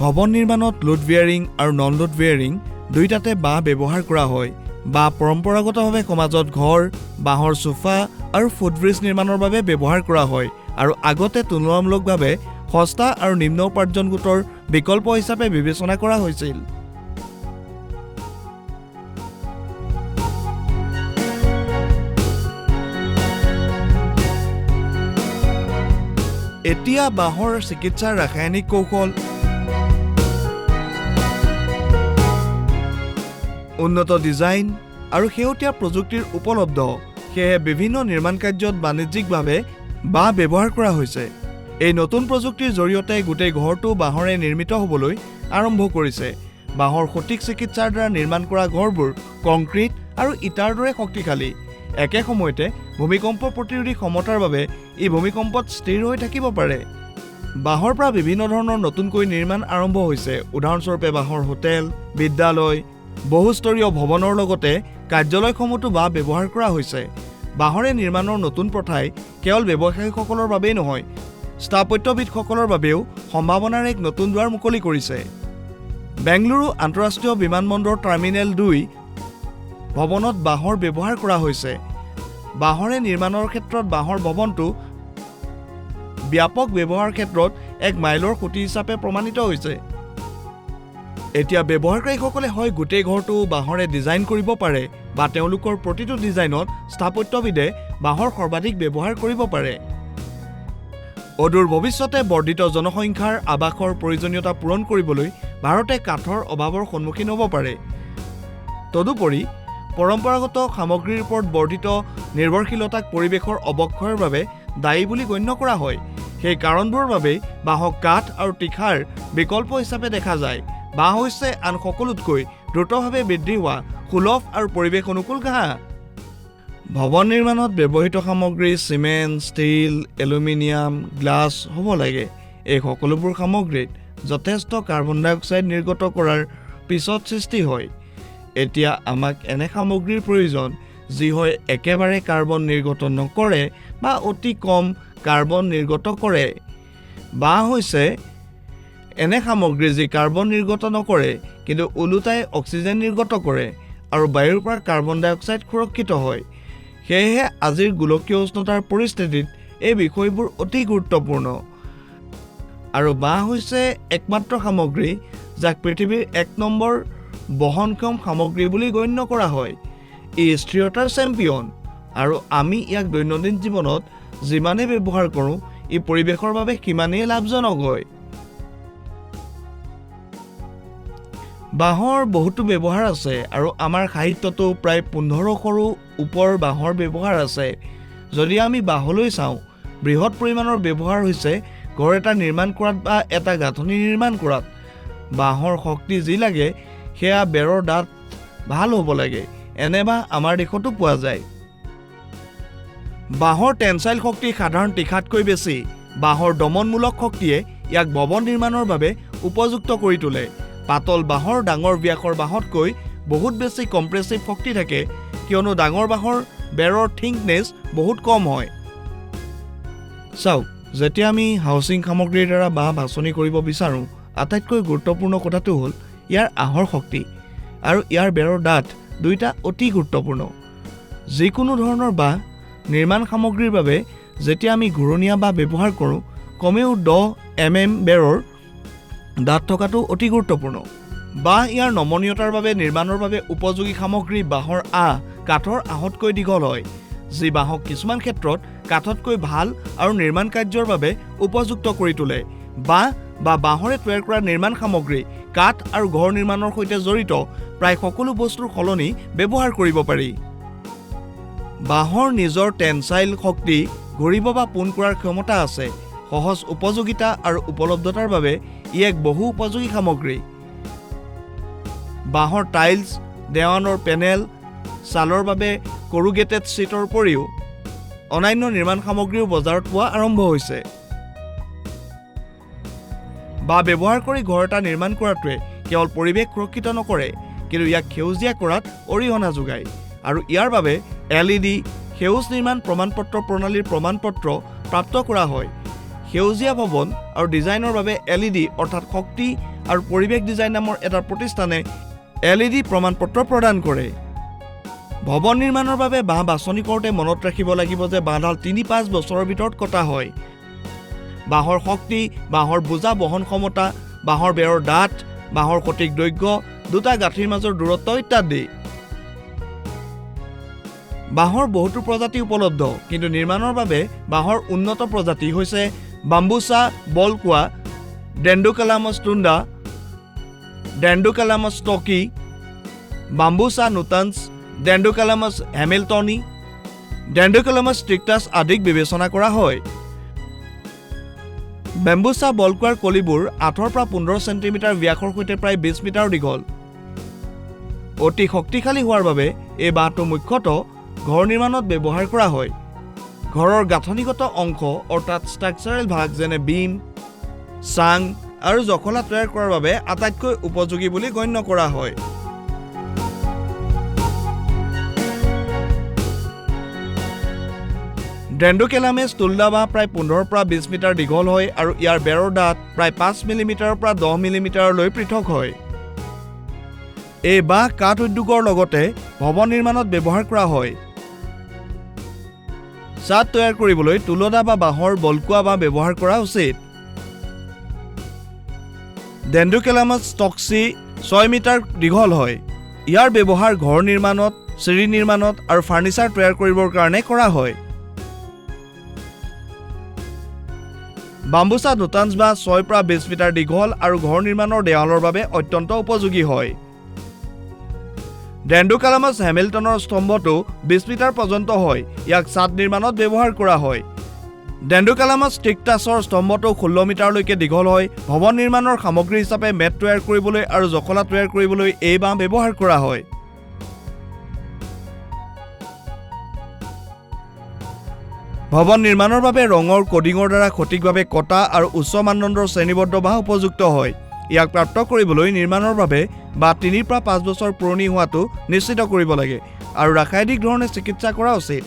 ভৱন নিৰ্মাণত load bearing আৰু non load bearing দুইটাতে বাঁহ ব্যৱহাৰ কৰা হয়। বাঁহ পৰম্পৰাগতভাৱে সমাজত ঘৰ, বাঁহৰ সোফা আৰু ফুটব্ৰিজ নিৰ্মাণৰ বাবে ব্যৱহাৰ কৰা হয় আৰু আগতে তুলনামূলকভাৱে সস্তা আৰু নিম্ন উপাৰ্জন গোটৰ বিকল্প হিচাপে বিবেচনা কৰা হৈছিল। এতিয়া বাঁহৰ চিকিৎসাৰ ৰাসায়নিক কৌশল, উন্নত ডিজাইন আৰু শেহতীয়া প্ৰযুক্তিৰ উপলব্ধ, সেয়েহে বিভিন্ন নিৰ্মাণ কাৰ্যত বাণিজ্যিকভাৱে বাঁহ ব্যৱহাৰ কৰা হৈছে। এই নতুন প্ৰযুক্তিৰ জৰিয়তে গোটেই ঘৰটো বাঁহৰে নিৰ্মিত হ'বলৈ আৰম্ভ কৰিছে। বাঁহৰ সঠিক চিকিৎসাৰ দ্বাৰা নিৰ্মাণ কৰা ঘৰবোৰ কংক্ৰিট আৰু ইটাৰ দৰে শক্তিশালী। একে সময়তে ভূমিকম্প প্ৰতিৰোধী ক্ষমতাৰ বাবে ই ভূমিকম্পত স্থিৰ হৈ থাকিব পাৰে। বাঁহৰ পৰা বিভিন্ন ধৰণৰ নতুনকৈ নিৰ্মাণ আৰম্ভ হৈছে। উদাহৰণস্বৰূপে বাঁহৰ হোটেল, বিদ্যালয়, বহুস্তৰীয় ভৱনৰ লগতে কাৰ্যালয়সমূহতো বাঁহ ব্যৱহাৰ কৰা হৈছে। বাঁহৰে নিৰ্মাণৰ নতুন প্ৰথাই কেৱল ব্যৱসায়ীসকলৰ বাবেই নহয়, স্থাপত্যবিদসকলৰ বাবেও সম্ভাৱনাৰ এক নতুন দুৱাৰ মুকলি কৰিছে। বেংগালুৰু আন্তঃৰাষ্ট্ৰীয় বিমানবন্দৰ টাৰ্মিনেল 2 ভৱনত বাঁহৰ ব্যৱহাৰ কৰা হৈছে। বাঁহৰে নিৰ্মাণৰ ক্ষেত্ৰত বাঁহৰ ভৱনটো ব্যাপক ব্যৱহাৰৰ ক্ষেত্ৰত এক মাইলৰ খুঁটি হিচাপে প্ৰমাণিত হৈছে। এতিয়া ব্যৱহাৰকাৰীসকলে হয় গোটেই ঘৰটো বাঁহৰে ডিজাইন কৰিব পাৰে বা তেওঁলোকৰ প্ৰতিটো ডিজাইনত স্থাপত্যবিদে বাঁহৰ সৰ্বাধিক ব্যৱহাৰ কৰিব পাৰে। অদূৰ ভৱিষ্যতে বৰ্ধিত জনসংখ্যাৰ আৱাসৰ প্ৰয়োজনীয়তা পূৰণ কৰিবলৈ ভাৰতে কাঠৰ অভাৱৰ সন্মুখীন হ'ব পাৰে। তদুপৰি পৰম্পৰাগত সামগ্ৰীৰ ওপৰত বৰ্ধিত নিৰ্ভৰশীলতাক পৰিৱেশৰ অৱক্ষয়ৰ বাবে দায়ী বুলি গণ্য কৰা হয়। সেই কাৰণবোৰৰ বাবেই বাঁহক কাঠ আৰু তীখাৰ বিকল্প হিচাপে দেখা যায়। বাঁহ হৈছে আন সকলোতকৈ দ্ৰুতভাৱে বৃদ্ধি হোৱা সুলভ আৰু পৰিৱেশ অনুকূল ঘাঁহ। ভৱন নিৰ্মাণত ব্যৱহৃত সামগ্ৰী চিমেণ্ট, ষ্টীল, এলুমিনিয়াম, গ্লাছ হ'ব লাগে। এই সকলোবোৰ সামগ্ৰীত যথেষ্ট কাৰ্বন ডাই অক্সাইড নিৰ্গত কৰাৰ পিছত সৃষ্টি হয়। এতিয়া আমাক এনে সামগ্ৰীৰ প্ৰয়োজন যি হয় একেবাৰে কাৰ্বন নিৰ্গত নকৰে বা অতি কম কাৰ্বন নিৰ্গত কৰে। বাঁহ হৈছে এনে সামগ্ৰী যি কাৰ্বন নিৰ্গত নকৰে কিন্তু ওলোটাই অক্সিজেন নিৰ্গত কৰে আৰু বায়ুৰ পৰা কাৰ্বন ডাই অক্সাইড সুৰক্ষিত হয়। সেয়েহে আজিৰ গোলকীয় উষ্ণতাৰ পৰিস্থিতিত এই বিষয়বোৰ অতি গুৰুত্বপূৰ্ণ। আৰু বাঁহ হৈছে একমাত্ৰ সামগ্ৰী যাক পৃথিৱীৰ 1 নম্বৰ বহনক্ষম সামগ্ৰী বুলি গণ্য কৰা হয়। ই স্থিৰতাৰ চেম্পিয়ন আৰু আমি ইয়াক দৈনন্দিন জীৱনত যিমানেই ব্যৱহাৰ কৰোঁ ই পৰিৱেশৰ বাবে সিমানেই লাভজনক হয়। বাঁহৰ বহুতো ব্যৱহাৰ আছে আৰু আমাৰ সাহিত্যতো প্ৰায় 1500ৰো ওপৰ বাঁহৰ ব্যৱহাৰ আছে। যদি আমি বাঁহলৈ চাওঁ, বৃহৎ পৰিমাণৰ ব্যৱহাৰ হৈছে ঘৰ এটা নিৰ্মাণ কৰাত বা এটা গাঁথনি নিৰ্মাণ কৰাত। বাঁহৰ শক্তি যি লাগে সেয়া বেৰৰ দাঁত ভাল হ'ব লাগে। এনে বাঁহ আমাৰ দেশতো পোৱা যায়। বাঁহৰ টেনচাইল শক্তি সাধাৰণ তীখাতকৈ বেছি। বাঁহৰ দমনমূলক শক্তিয়ে ইয়াক ভৱন নিৰ্মাণৰ বাবে উপযুক্ত কৰি তোলে। পাতল বাঁহৰ ডাঙৰ ব্যাসৰ বাঁহতকৈ বহুত বেছি কম্প্ৰেছিভ শক্তি থাকে, কিয়নো ডাঙৰ বাঁহৰ বেৰৰ থিকনেছ বহুত কম হয়। চাওক, যেতিয়া আমি হাউচিং সামগ্ৰীৰ দ্বাৰা বাঁহ বাছনি কৰিব বিচাৰোঁ, আটাইতকৈ গুৰুত্বপূৰ্ণ কথাটো হ'ল ইয়াৰ আহৰ শক্তি আৰু ইয়াৰ বেৰৰ দাঁত দুয়োটা অতি গুৰুত্বপূৰ্ণ। যিকোনো ধৰণৰ বাঁহ নিৰ্মাণ সামগ্ৰীৰ বাবে যেতিয়া আমি ঘূৰণীয়া বাঁহ ব্যৱহাৰ কৰোঁ, কমেও 10 mm বেৰৰ দাঁত থকাটো অতি গুৰুত্বপূৰ্ণ। বাঁহ ইয়াৰ নমনীয়তাৰ বাবে নিৰ্মাণৰ বাবে উপযোগী সামগ্ৰী। বাঁহৰ আঁহ কাঠৰ আঁহতকৈ দীঘল হয়, যি বাঁহক কিছুমান ক্ষেত্ৰত কাঠতকৈ ভাল আৰু নিৰ্মাণ কাৰ্যৰ বাবে উপযুক্ত কৰি তোলে। বাঁহ বা বাঁহৰে তৈয়াৰ কৰা নিৰ্মাণ সামগ্ৰী কাঠ আৰু ঘৰ নিৰ্মাণৰ সৈতে জড়িত প্ৰায় সকলো বস্তুৰ সলনি ব্যৱহাৰ কৰিব পাৰি। বাঁহৰ নিজৰ টেনচাইল শক্তি ঘূৰিব বা পোন কৰাৰ ক্ষমতা আছে। সহজ উপযোগিতা আৰু উপলব্ধতাৰ বাবে ই এক বহু উপযোগী সামগ্ৰী। বাঁহৰ টাইলছ, দেৱানৰ পেনেল, ছালৰ বাবে কৰোগেটেড শ্বীটৰ উপৰিও অন্যান্য নিৰ্মাণ সামগ্ৰীও বজাৰত পোৱা আৰম্ভ হৈছে। বাঁহ ব্যৱহাৰ কৰি ঘৰ এটা নিৰ্মাণ কৰাটোৱে কেৱল পৰিৱেশ সুৰক্ষিত নকৰে, কিন্তু ইয়াক সেউজীয়া কৰাত অৰিহণা যোগায় আৰু ইয়াৰ বাবে LED সেউজ নিৰ্মাণ প্ৰমাণপত্ৰ প্ৰণালীৰ প্ৰমাণপত্ৰ প্ৰাপ্ত কৰা হয়। সেউজীয়া ভৱন আৰু ডিজাইনৰ বাবে LED অৰ্থাৎ শক্তি আৰু পৰিৱেশ ডিজাইন নামৰ এটা প্ৰতিষ্ঠানে LED প্ৰমাণপত্ৰ প্ৰদান কৰে। ভৱন নিৰ্মাণৰ বাবে বাঁহ বাছনি কৰোঁতে মনত ৰাখিব লাগিব যে বাঁহডাল ৩-৫ বছৰৰ ভিতৰত কটা হয়। বাঁহৰ শক্তি, বাঁহৰ বোজা বহন ক্ষমতা, বাঁহৰ বেৰৰ ডাঠ, বাঁহৰ সঠিক দৈৰ্ঘ্য, দুটা গাঁঠিৰ মাজৰ দূৰত্ব ইত্যাদি। বাঁহৰ বহুতো প্ৰজাতি উপলব্ধ, কিন্তু নিৰ্মাণৰ বাবে বাঁহৰ উন্নত প্ৰজাতি হৈছে বাম্বুচা বলকোৱা, ডেণ্ড্ৰোকেলামাছ টুণ্ডা, ডেণ্ড্ৰোকেলামাছ ষ্টকি, বাম্বুচা নুটান্স, ডেণ্ড্ৰোকেলামাছ হেমিল্টনি, ডেণ্ড্ৰোকেলামাছ ষ্ট্ৰিক্টাছ আদিক বিবেচনা কৰা হয়। বেম্বুচা বলকোৱাৰ কলিবোৰ ৮ৰ পৰা ১৫ চেণ্টিমিটাৰ ব্যাসৰ সৈতে প্ৰায় ২০ মিটাৰ দীঘল। অতি শক্তিশালী হোৱাৰ বাবে এই বাঁহটো মুখ্যতঃ ঘৰ নিৰ্মাণত ব্যৱহাৰ কৰা হয়। ঘৰৰ গাঁথনিগত অংশ অৰ্থাৎ ষ্ট্ৰাকচাৰেল ভাগ যেনে বিম, চাং আৰু জখলা তৈয়াৰ কৰাৰ বাবে আটাইতকৈ উপযোগী বুলি গণ্য কৰা হয়। ডেণ্ড্ৰোকেলামাছ টুণ্ডা বাঁহ প্ৰায় ১৫ পৰা ২০ মিটাৰ দীঘল হয় আৰু ইয়াৰ বেৰৰ ডাঠ প্ৰায় ৫ মিলিমিটাৰৰ পৰা ১০ মিলিমিটাৰলৈ পৃথক হয়। এই বাঁহ কাঠ উদ্যোগৰ লগতে ভৱন নিৰ্মাণত ব্যৱহাৰ কৰা হয়। ছাদ তৈয়াৰ কৰিবলৈ তুলদা বা বাঁহৰ বলকোৱা বাঁহ ব্যৱহাৰ কৰা উচিত। ডেণ্ড্ৰোকেলামাছ ষ্টক্সি ৬ মিটাৰ দীঘল হয়। ইয়াৰ ব্যৱহাৰ ঘৰ নিৰ্মাণত, চিৰি নিৰ্মাণত আৰু ফাৰ্নিচাৰ তৈয়াৰ কৰিবৰ কাৰণে কৰা হয়। বাম্বুচা নুটান্স বাঁহ ৬ পৰা ২০ মিটাৰ দীঘল আৰু ঘৰ নিৰ্মাণৰ দেৱালৰ বাবে অত্যন্ত উপযোগী হয়। ডেণ্ড্ৰোকেলামাছ হেমিল্টনৰ স্তম্ভটো ২০ মিটাৰ পৰ্যন্ত হয়। ইয়াক ছাদ নিৰ্মাণত ব্যৱহাৰ কৰা হয়। ডেণ্ড্ৰোকেলামাছ ষ্ট্ৰিক্টাছৰ স্তম্ভটো ১৬ মিটাৰলৈকে দীঘল হয়। ভৱন নিৰ্মাণৰ সামগ্ৰী হিচাপে মেট তৈয়াৰ কৰিবলৈ আৰু জখলা তৈয়াৰ কৰিবলৈ এই বাঁহ ব্যৱহাৰ কৰা হয়। ভৱন নিৰ্মাণৰ বাবে ৰঙৰ কোডিঙৰ দ্বাৰা সঠিকভাৱে কটা আৰু উচ্চ মানদণ্ডৰ শ্ৰেণীবদ্ধ বাঁহ উপযুক্ত হয়। ইয়াক প্ৰাপ্ত কৰিবলৈ নিৰ্মাণৰ বাবে বাঁহ ৩ পৰা ৫ বছৰ পুৰণি হোৱাটো নিশ্চিত কৰিব লাগে আৰু ৰাসায়নিক ধৰণে চিকিৎসা কৰা উচিত।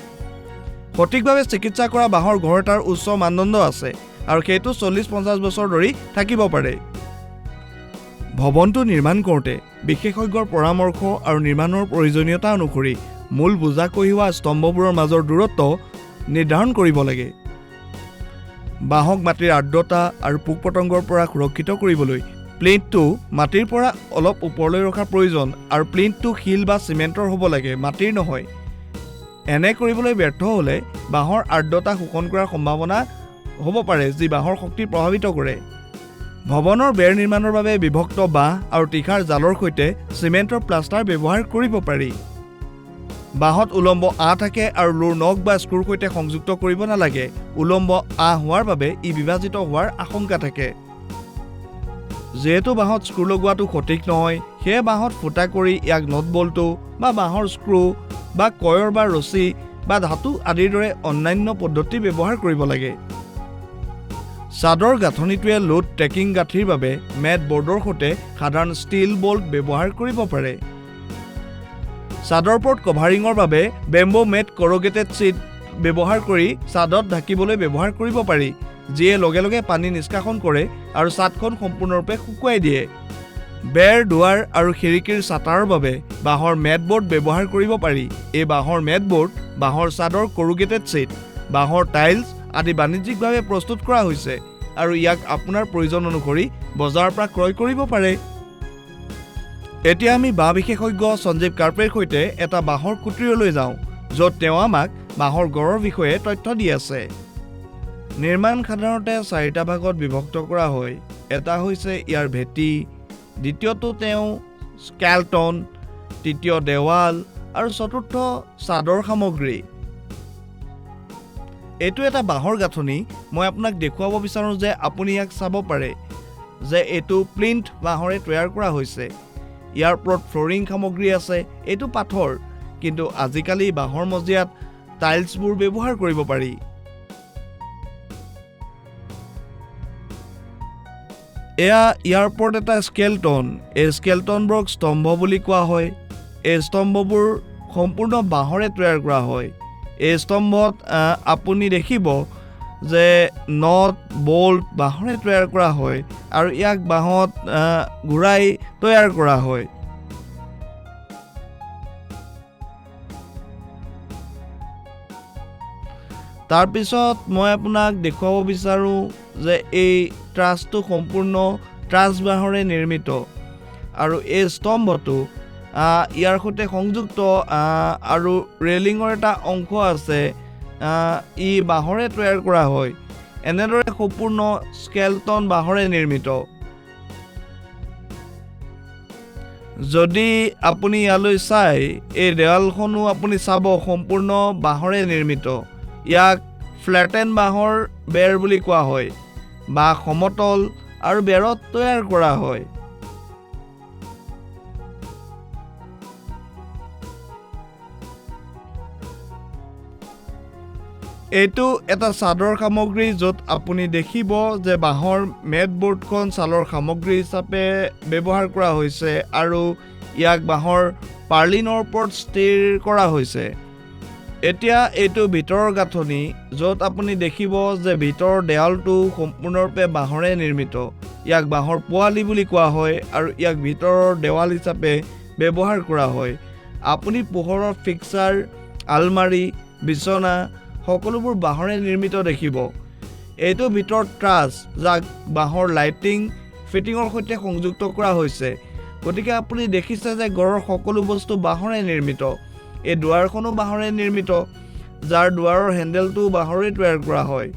সঠিকভাৱে চিকিৎসা কৰা বাঁহৰ ঘৰ এটাৰ উচ্চ মানদণ্ড আছে আৰু সেইটো ৪০-৫০ বছৰ ধৰি থাকিব পাৰে। ভৱনটো নিৰ্মাণ কৰোঁতে বিশেষজ্ঞৰ পৰামৰ্শ আৰু নিৰ্মাণৰ প্ৰয়োজনীয়তা অনুসৰি মূল বোজা কঢ়িওৱা স্তম্ভবোৰৰ মাজৰ দূৰত্ব নিৰ্ধাৰণ কৰিব লাগে। বাঁহক মাটিৰ আৰ্দ্ৰতা আৰু পোক পতংগৰ পৰা সুৰক্ষিত কৰিবলৈ প্লিন্থটো মাটিৰ পৰা অলপ ওপৰলৈ ৰখাৰ প্ৰয়োজন আৰু প্লিন্থটো শিল বা চিমেণ্টৰ হ'ব লাগে, মাটিৰ নহয়। এনে কৰিবলৈ ব্যৰ্থ হ'লে বাঁহৰ আৰ্দ্ৰতা শোষণ কৰাৰ সম্ভাৱনা হ'ব পাৰে, যি বাঁহৰ শক্তি প্ৰভাৱিত কৰে। ভৱনৰ বেৰ নিৰ্মাণৰ বাবে বিভক্ত বাঁহ আৰু তীখাৰ জালৰ সৈতে চিমেণ্টৰ প্লাষ্টাৰ ব্যৱহাৰ কৰিব পাৰি। বাঁহত উলম্ব আঁহ থাকে আৰু লোৰ নখ বা স্ক্ৰুৰ সৈতে সংযুক্ত কৰিব নালাগে। উলম্ব আঁহ হোৱাৰ বাবে ই বিভাজিত হোৱাৰ আশংকা থাকে। যিহেতু বাঁহত স্ক্ৰু লগোৱাটো সঠিক নহয়, সেয়ে বাঁহত ফুটা কৰি ইয়াক নট বল্টু বা বাঁহৰ স্ক্ৰু বা কয়ৰ বা ৰছী বা ধাতু আদিৰ দৰে অন্যান্য পদ্ধতি ব্যৱহাৰ কৰিব লাগে। ছাদৰ গাঁথনিটোৱে লোড ট্ৰেকিং গাঁঠিৰ বাবে মেট বৰ্ডৰ সৈতে সাধাৰণ ষ্টীল বল্ট ব্যৱহাৰ কৰিব পাৰে। ছাদৰ ওপৰত কভাৰিঙৰ বাবে বেম্বো মেট কৰগেটেড শ্বীট ব্যৱহাৰ কৰি ছাদত ঢাকিবলৈ ব্যৱহাৰ কৰিব পাৰি, যিয়ে লগে লগে পানী নিষ্কাশন কৰে আৰু ছাদখন সম্পূৰ্ণৰূপে শুকুৱাই দিয়ে। বেৰ, দুৱাৰ আৰু খিৰিকীৰ ছাটাৰৰ বাবে বাঁহৰ মেটবৰ্ড ব্যৱহাৰ কৰিব পাৰি। এই বাঁহৰ মেটবৰ্ড, বাঁহৰ ছাদৰ কৰগেটেড শ্বীট, বাঁহৰ টাইলছ আদি বাণিজ্যিকভাৱে প্ৰস্তুত কৰা হৈছে আৰু ইয়াক আপোনাৰ প্ৰয়োজন অনুসৰি বজাৰৰ পৰা ক্ৰয় কৰিব পাৰে। এতিয়া আমি বাঁহ বিশেষজ্ঞ সঞ্জীৱ কাৰ্পেৰ সৈতে এটা বাঁহৰ কুটীৰলৈ যাওঁ, য'ত তেওঁ আমাক বাঁহৰ গড়ৰ বিষয়ে তথ্য দি আছে। নিৰ্মাণ সাধাৰণতে 4টা ভাগত বিভক্ত কৰা হয়। এটা হৈছে ইয়াৰ ভেটি, দ্বিতীয়টো তেওঁ স্কেলটন, তৃতীয় দেৱাল আৰু চতুৰ্থ ছাদৰ সামগ্ৰী। এইটো এটা বাঁহৰ গাঁথনি। মই আপোনাক দেখুৱাব বিচাৰোঁ যে আপুনি ইয়াক চাব পাৰে যে এইটো প্লিন্থ বাঁহৰে তৈয়াৰ কৰা হৈছে। ইয়াৰ ওপৰত ফ্ল'ৰিং সামগ্ৰী আছে। এইটো পাথৰ, কিন্তু আজিকালি বাঁহৰ মজিয়াত টাইলছবোৰ ব্যৱহাৰ কৰিব পাৰি। এয়া ইয়াৰ ওপৰত এটা স্কেলটন। এই স্কেলটনবোৰক স্তম্ভ বুলি কোৱা হয়। এই স্তম্ভবোৰ সম্পূৰ্ণ বাঁহৰে তৈয়াৰ কৰা হয়। এই স্তম্ভত আপুনি দেখিব যে নট বল্ট বাঁহৰে তৈয়াৰ কৰা হয় আৰু ইয়াক বাঁহত ঘূৰাই তৈয়াৰ কৰা হয়। তাৰপিছত মই আপোনাক দেখুৱাব বিচাৰোঁ যে এই ট্ৰাছটো সম্পূৰ্ণ ট্ৰাছ বাঁহৰে নিৰ্মিত আৰু এই স্তম্ভটো ইয়াৰ সৈতে সংযুক্ত আৰু ৰেলিঙৰ এটা অংশ আছে, ই বাঁহৰে তৈয়াৰ কৰা হয়। এনেদৰে সম্পূৰ্ণ স্কেলটন বাঁহৰে নিৰ্মিত। যদি আপুনি ইয়ালৈ চাই এই দেৱালখনো আপুনি চাব সম্পূৰ্ণ বাঁহৰে নিৰ্মিত। ইয়াক ফ্লেটেন বাঁহৰ বেৰ বুলি কোৱা হয়। বাঁহ সমতল আৰু বেৰত তৈয়াৰ কৰা হয়। এইটো এটা ছাদৰ সামগ্ৰী, য'ত আপুনি দেখিব যে বাঁহৰ মেটবৰ্ডখন ছালৰ সামগ্ৰী হিচাপে ব্যৱহাৰ কৰা হৈছে আৰু ইয়াক বাঁহৰ পাৰ্লিনৰ ওপৰত স্থিৰ কৰা হৈছে। এতিয়া এইটো ভিতৰৰ গাঁথনি, য'ত আপুনি দেখিব যে ভিতৰৰ দেৱালটো সম্পূৰ্ণৰূপে বাঁহৰে নিৰ্মিত। ইয়াক বাঁহৰ পোৱালি বুলি কোৱা হয় আৰু ইয়াক ভিতৰৰ দেৱাল হিচাপে ব্যৱহাৰ কৰা হয়। আপুনি পোহৰৰ ফিক্সাৰ, আলমাৰী, বিচনা সকলোবোৰ বাঁহৰে নিৰ্মিত দেখিব। এইটো ভিতৰত ট্ৰাছ, যাক বাঁহৰ লাইটিং ফিটিঙৰ সৈতে সংযুক্ত কৰা হৈছে। গতিকে আপুনি দেখিছে যে ঘৰৰ সকলো বস্তু বাঁহৰে নিৰ্মিত। এই দুৱাৰখনো বাঁহৰে নিৰ্মিত, যাৰ দুৱাৰৰ হেণ্ডেলটো বাঁহৰে তৈয়াৰ কৰা হয়।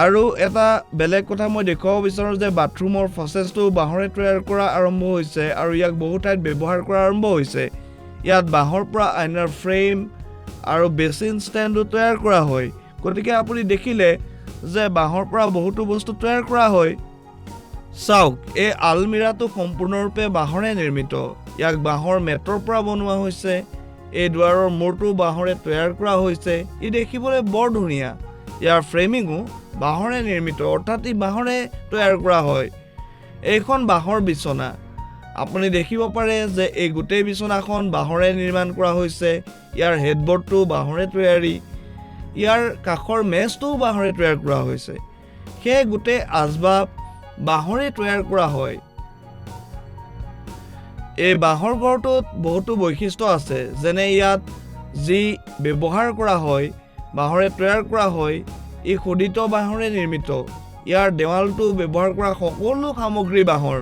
আৰু এটা বেলেগ কথা মই দেখুৱাব বিচাৰোঁ যে বাথৰুমৰ ফচেছটো বাঁহৰে তৈয়াৰ কৰা আৰম্ভ হৈছে আৰু ইয়াক বহু ঠাইত ব্যৱহাৰ কৰা আৰম্ভ হৈছে। ইয়াত বাঁহৰ পৰা আইনাৰ ফ্ৰেম আৰু বেচিন ষ্টেণ্ডো তৈয়াৰ কৰা হয়। গতিকে আপুনি দেখিলে যে বাঁহৰ পৰা বহুতো বস্তু তৈয়াৰ কৰা হয়। চাওক, এই আলমিৰাটো সম্পূৰ্ণৰূপে বাঁহৰে নিৰ্মিত। ইয়াক বাঁহৰ মেটৰ পৰা বনোৱা হৈছে। এই দুৱাৰৰ মূৰটো বাঁহৰে তৈয়াৰ কৰা হৈছে। ই দেখিবলৈ বৰ ধুনীয়া। ইয়াৰ ফ্ৰেমিঙো বাঁহৰে নিৰ্মিত, অৰ্থাৎ ই বাঁহৰে তৈয়াৰ কৰা হয়। এইখন বাঁহৰ বিচনা। আপুনি দেখিব পাৰে যে এই গোটেই বিচনাখন বাঁহৰে নিৰ্মাণ কৰা হৈছে। ইয়াৰ হেডবৰ্ডটো বাঁহৰে তৈয়াৰী। ইয়াৰ কাষৰ মেজটোও বাঁহৰে তৈয়াৰ কৰা হৈছে। সেয়ে গোটেই আচবাব বাঁহৰে তৈয়াৰ কৰা হয়। এই বাঁহৰ ঘৰটোত বহুতো বৈশিষ্ট্য আছে, যেনে ইয়াত যি ব্যৱহাৰ কৰা হয়, বাঁহৰে তৈয়াৰ কৰা হয়, ই শোধিত বাঁহৰে নিৰ্মিত। ইয়াৰ দেৱালটো ব্যৱহাৰ কৰা সকলো সামগ্ৰী বাঁহৰ।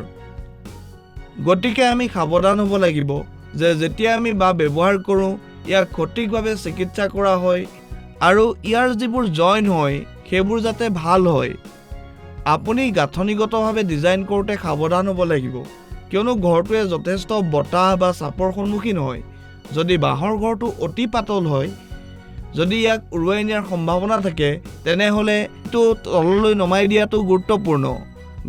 গতিকে আমি সাৱধান হ'ব লাগিব যে যেতিয়া আমি বাঁহ ব্যৱহাৰ কৰোঁ, ইয়াক সঠিকভাৱে চিকিৎসা কৰা হয় আৰু ইয়াৰ যিবোৰ জইন হয় সেইবোৰ যাতে ভাল হয়। আপুনি গাঁথনিগতভাৱে ডিজাইন কৰোঁতে সাৱধান হ'ব লাগিব, কিয়নো ঘৰটোৱে যথেষ্ট বতাহ বা চাপৰ সন্মুখীন হয়। যদি বাঁহৰ ঘৰটো অতি পাতল হয়, যদি ইয়াক উৰুৱাই নিয়াৰ সম্ভাৱনা থাকে, তেনেহ'লে এইটো তললৈ নমাই দিয়াটো গুৰুত্বপূৰ্ণ।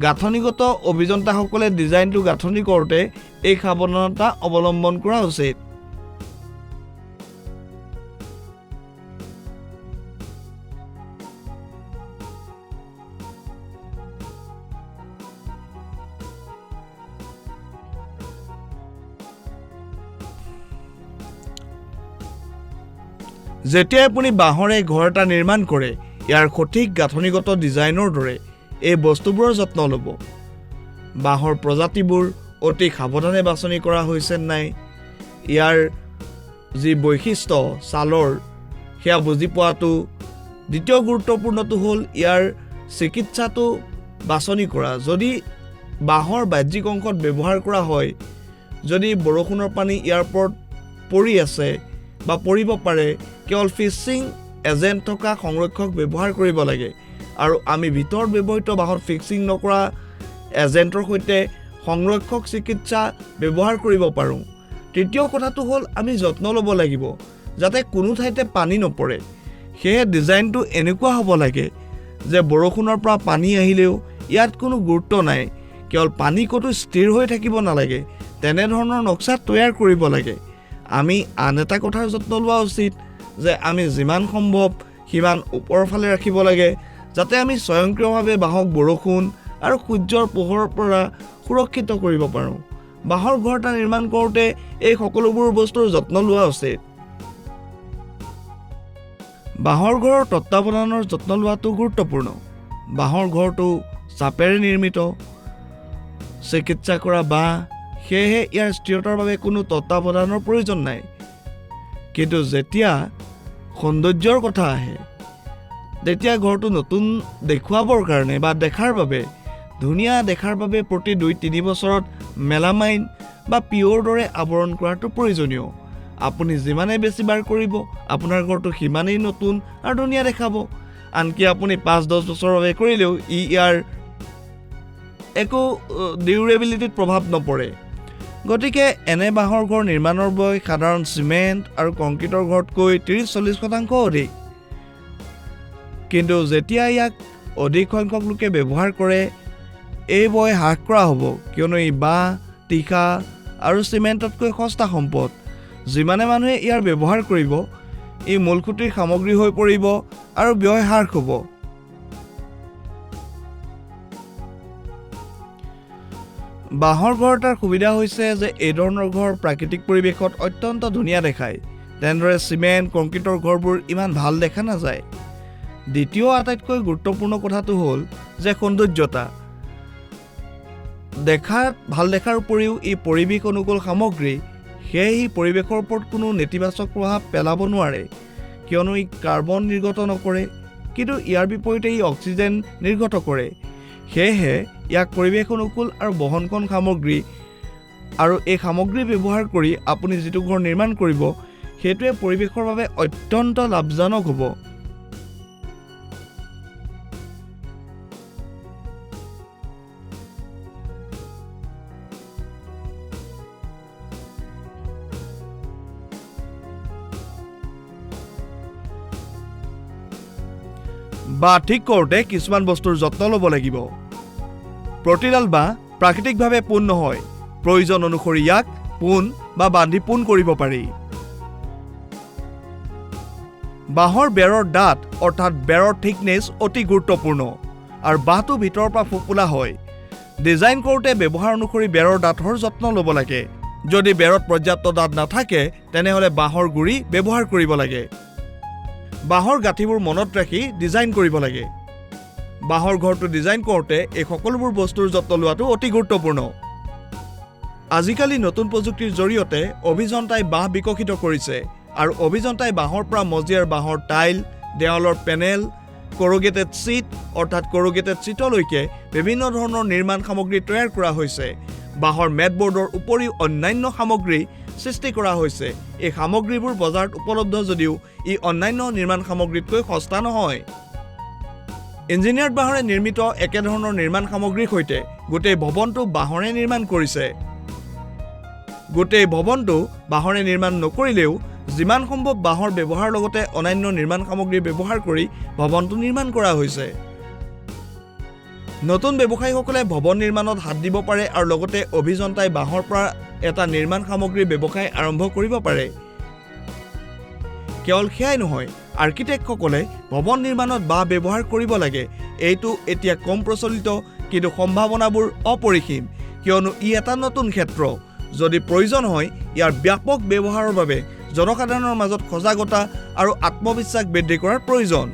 গাঁথনিগত অভিযন্তাসকলে ডিজাইনটো গাঁথনি কৰোঁতে এই সাৱধানতা অৱলম্বন কৰা উচিত। যেতিয়া আপুনি বাঁহৰে ঘৰ এটা নিৰ্মাণ কৰে, ইয়াৰ সঠিক গাঁথনিগত ডিজাইনৰ দৰে এই বস্তুবোৰৰ যত্ন ল'ব। বাঁহৰ প্ৰজাতিবোৰ অতি সাৱধানে বাছনি কৰা হৈছে নাই, ইয়াৰ যি বৈশিষ্ট্য ছালৰ সেয়া বুজি পোৱাটো। দ্বিতীয় গুৰুত্বপূৰ্ণটো হ'ল ইয়াৰ চিকিৎসাটো বাছনি কৰা। যদি বাঁহৰ বাহ্যিক অংশত ব্যৱহাৰ কৰা হয়, যদি বৰষুণৰ পানী ইয়াৰ ওপৰত পৰি আছে বা পৰিব পাৰে, কেৱল ফিক্সিং এজেণ্ট থকা সংৰক্ষক ব্যৱহাৰ কৰিব লাগে। আৰু আমি ভিতৰত ব্যৱহৃত বাঁহত ফিক্সিং নকৰা এজেণ্টৰ সৈতে সংৰক্ষক চিকিৎসা ব্যৱহাৰ কৰিব পাৰোঁ। তৃতীয় কথাটো হ'ল আমি যত্ন ল'ব লাগিব যাতে কোনো ঠাইতে পানী নপৰে। সেয়ে ডিজাইনটো এনেকুৱা হ'ব লাগে যে বৰষুণৰ পৰা পানী আহিলেও ইয়াত কোনো গুৰুত্ব নাই, কেৱল পানী ক'তো স্থিৰ হৈ থাকিব নালাগে, তেনেধৰণৰ নক্সা তৈয়াৰ কৰিব লাগে। আমি আন এটা কথাৰ যত্ন লোৱা উচিত যে আমি যিমান সম্ভৱ সিমান ওপৰৰ ফালে ৰাখিব লাগে, যাতে আমি স্বয়ংক্ৰিয়ভাৱে বাঁহক বৰষুণ আৰু সূৰ্যৰ পোহৰৰ পৰা সুৰক্ষিত কৰিব পাৰোঁ। বাঁহৰ ঘৰ এটা নিৰ্মাণ কৰোঁতে এই সকলোবোৰ বস্তুৰ যত্ন লোৱা উচিত। বাঁহৰ ঘৰৰ তত্ত্বাৱধানৰ যত্ন লোৱাটো গুৰুত্বপূৰ্ণ। বাঁহৰ ঘৰটো চাপেৰে নিৰ্মিত, চিকিৎসা কৰা বাঁহ, সেয়েহে ইয়াৰ স্থিৰতাৰ বাবে কোনো তত্ত্বাৱধানৰ প্ৰয়োজন নাই। কিন্তু যেতিয়া সৌন্দৰ্যৰ কথা আহে, তেতিয়া ঘৰটো নতুন দেখুৱাবৰ কাৰণে বা দেখাৰ বাবে, ধুনীয়া দেখাৰ বাবে প্ৰতি 2-3 বছৰত মেলামাইন বা পিঅ'ৰ দৰে আৱৰণ কৰাটো প্ৰয়োজনীয়। আপুনি যিমানে বেছি বাৰ কৰিব, আপোনাৰ ঘৰটো সিমানেই নতুন আৰু ধুনীয়া দেখাব। আনকি আপুনি 5-10 বছৰৰ বাবে কৰিলেও ইয়াৰ একো ডিউৰেবিলিটিত প্ৰভাৱ নপৰে। গতিকে এনে বাঁহৰ ঘৰ নিৰ্মাণৰ বয় সাধাৰণ চিমেণ্ট আৰু কংক্ৰিটৰ ঘৰতকৈ 30-40% অধিক। কিন্তু যেতিয়া ইয়াক অধিক সংখ্যক লোকে ব্যৱহাৰ কৰে, এই বয় হ্ৰাস কৰা হ'ব, কিয়নো ই বাঁহ, তীখা আৰু চিমেণ্টতকৈ সস্তা সম্পদ। যিমানে মানুহে ইয়াৰ ব্যৱহাৰ কৰিব, ই মূলসুঁতিৰ সামগ্ৰী হৈ পৰিব আৰু ব্যয় হ্ৰাস হ'ব। বাঁহৰ ঘৰ এটাৰ সুবিধা হৈছে যে এই ধৰণৰ ঘৰ প্ৰাকৃতিক পৰিৱেশত অত্যন্ত ধুনীয়া দেখায়। তেনেদৰে চিমেণ্ট, কংক্ৰিটৰ ঘৰবোৰ ইমান ভাল দেখা নাযায়। দ্বিতীয় আটাইতকৈ গুৰুত্বপূৰ্ণ কথাটো হ'ল যে সৌন্দৰ্যতা। দেখাত ভাল দেখাৰ উপৰিও ই পৰিৱেশ অনুকূল সামগ্ৰী, সেয়ে ই পৰিৱেশৰ ওপৰত কোনো নেতিবাচক প্ৰভাৱ পেলাব নোৱাৰে, কিয়নো ই কাৰ্বন নিৰ্গত নকৰে, কিন্তু ইয়াৰ বিপৰীতে ই অক্সিজেন নিৰ্গত কৰে। সেয়েহে ইয়াক পৰিৱেশ অনুকূল আৰু বহনক্ষম সামগ্ৰী, আৰু এই সামগ্ৰী ব্যৱহাৰ কৰি আপুনি যিটো ঘৰ নিৰ্মাণ কৰিব, সেইটোৱে পৰিৱেশৰ বাবে অত্যন্ত লাভজনক হ'ব। বাঁহ ঠিক কৰোঁতে কিছুমান বস্তুৰ যত্ন ল'ব লাগিব। প্ৰতিডাল বাঁহ প্ৰাকৃতিকভাৱে পোন নহয়, প্ৰয়োজন অনুসৰি ইয়াক পোন বা বান্ধি পোন কৰিব পাৰি। বাঁহৰ বেৰৰ ডাঠ অৰ্থাৎ বেৰৰ থিকনেছ অতি গুৰুত্বপূৰ্ণ, আৰু বাঁহটো ভিতৰৰ পৰা ফোঁপোলা হয়। ডিজাইন কৰোঁতে ব্যৱহাৰ অনুসৰি বেৰৰ ডাঠৰ যত্ন ল'ব লাগে। যদি বেৰত পৰ্যাপ্ত ডাঠ নাথাকে, তেনেহ'লে বাঁহৰ গুৰি ব্যৱহাৰ কৰিব লাগে। বাঁহৰ গাঁঠিবোৰ মনত ৰাখি ডিজাইন কৰিব লাগে। বাঁহৰ ঘৰটো ডিজাইন কৰোঁতে এই সকলোবোৰ বস্তুৰ যত্ন লোৱাটো অতি গুৰুত্বপূৰ্ণ। আজিকালি নতুন প্ৰযুক্তিৰ জৰিয়তে অভিযন্তাই বাঁহ বিকশিত কৰিছে, আৰু অভিযন্তাই বাঁহৰ পৰা মজিয়াৰ বাঁহৰ টাইল, দেৱালৰ পেনেল, কৰোগেটেড শ্বীট অৰ্থাৎ কৰোগেটেড শ্বীটলৈকে বিভিন্ন ধৰণৰ নিৰ্মাণ সামগ্ৰী তৈয়াৰ কৰা হৈছে। বাঁহৰ মেটবৰ্ডৰ উপৰিও অন্যান্য সামগ্ৰী সৃষ্টি কৰা হৈছে। এই সামগ্ৰীবোৰ বজাৰত উপলব্ধ যদিও ই অন্যান্য নিৰ্মাণ সামগ্ৰীতকৈ সস্তা নহয়। ইঞ্জিনিয়াৰ্ড বাঁহৰে নিৰ্মিত একেধৰণৰ নিৰ্মাণ সামগ্ৰীৰ সৈতে গোটেই ভৱনটো বাঁহৰে নিৰ্মাণ কৰিছে। গোটেই ভৱনটো বাঁহৰে নিৰ্মাণ নকৰিলেও যিমান সম্ভৱ বাঁহৰ ব্যৱহাৰ লগতে অন্যান্য নিৰ্মাণ সামগ্ৰী ব্যৱহাৰ কৰি ভৱনটো নিৰ্মাণ কৰা হৈছে। নতুন ব্যৱসায়ীসকলে ভৱন নিৰ্মাণত হাত দিব পাৰে আৰু লগতে অভিযন্তাই বাঁহৰ পৰা এটা নিৰ্মাণ সামগ্ৰীৰ ব্যৱসায় আৰম্ভ কৰিব পাৰে। কেৱল সেয়াই নহয়, আৰ্কিটেক্টসকলে ভৱন নিৰ্মাণত বাঁহ ব্যৱহাৰ কৰিব লাগে। এইটো এতিয়া কম প্ৰচলিত, কিন্তু সম্ভাৱনাবোৰ অপৰিসীম, কিয়নো ই এটা নতুন ক্ষেত্ৰ। যদি প্ৰয়োজন হয়, ইয়াৰ ব্যাপক ব্যৱহাৰৰ বাবে জনসাধাৰণৰ মাজত সজাগতা আৰু আত্মবিশ্বাস বৃদ্ধি কৰাৰ প্ৰয়োজন।